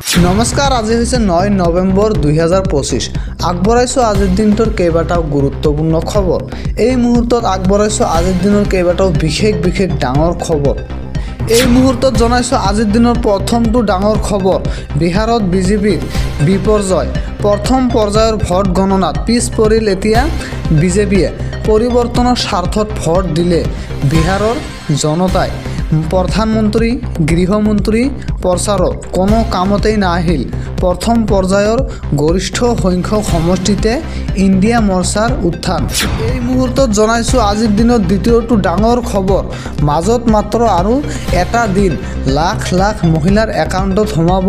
নমস্কাৰ, আজি হৈছে 9 নৱেম্বৰ 2025। আগবঢ়াইছোঁ আজিৰ দিনটোৰ কেইবাটাও গুৰুত্বপূৰ্ণ খবৰ। এই মুহূৰ্তত আগবঢ়াইছোঁ আজিৰ দিনৰ কেইবাটাও বিশেষ ডাঙৰ খবৰ। এই মুহূৰ্তত জনাইছোঁ আজিৰ দিনৰ প্ৰথমটো ডাঙৰ খবৰ। বিহাৰত বিজেপিৰ বিপৰ্যয়। প্ৰথম পৰ্যায়ৰ ভোট গণনাত পিছ পৰিল এতিয়া বিজেপিয়ে। পৰিৱৰ্তনৰ স্বাৰ্থত ভোট দিলে বিহাৰৰ জনতাই। প্ৰধানমন্ত্ৰী, গৃহমন্ত্ৰী প্ৰচাৰত কোনো কামতেই নাহিল। প্ৰথম পৰ্যায়ৰ গৰিষ্ঠ সংখ্যক সমষ্টিতে ইণ্ডিয়া মৰ্চাৰ উত্থান। এই মুহূৰ্তত জনাইছোঁ আজিৰ দিনত দ্বিতীয়টো ডাঙৰ খবৰ। মাজত মাত্ৰ আৰু এটা দিন লাখ লাখ মহিলাৰ একাউণ্টত সোমাব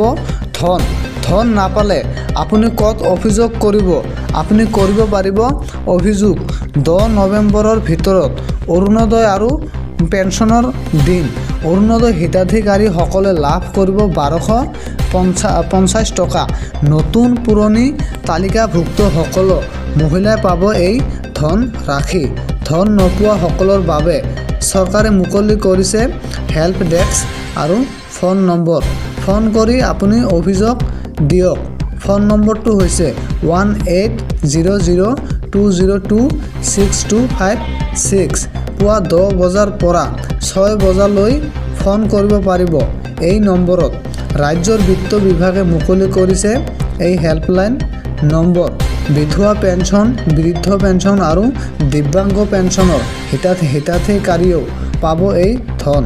ধন নাপালে আপুনি ক'ত অভিযোগ কৰিব? আপুনি কৰিব পাৰিব অভিযোগ 10 নৱেম্বৰৰ ভিতৰত। অৰুণোদয় আৰু পেঞ্চনৰ দিন। অৰুণোদয় হিতাধিকাৰীসকলে লাভ কৰিব 1250 টকা। নতুন পুৰণি তালিকাভুক্তসকল মহিলাই পাব এই ধন ৰাশি। ধন নোপোৱাসকলৰ বাবে চৰকাৰে মুকলি কৰিছে হেল্প ডেস্ক আৰু ফোন নম্বৰ। ফোন কৰি আপুনি অভিযোগ দিয়ক। ফোন নম্বৰটো হৈছে 1800202625 পুৱা 10 বজাৰ পৰা 6 বজালৈ ফোন কৰিব পাৰিব এই নম্বৰত। ৰাজ্যৰ বিত্ত বিভাগে মুকলি কৰিছে এই হেল্পলাইন নম্বৰ। বিধৱা পেঞ্চন, বৃদ্ধ পেঞ্চন আৰু দিব্যাংগ পেঞ্চনৰ হিতাধিকাৰীয়েও পাব এই ধন।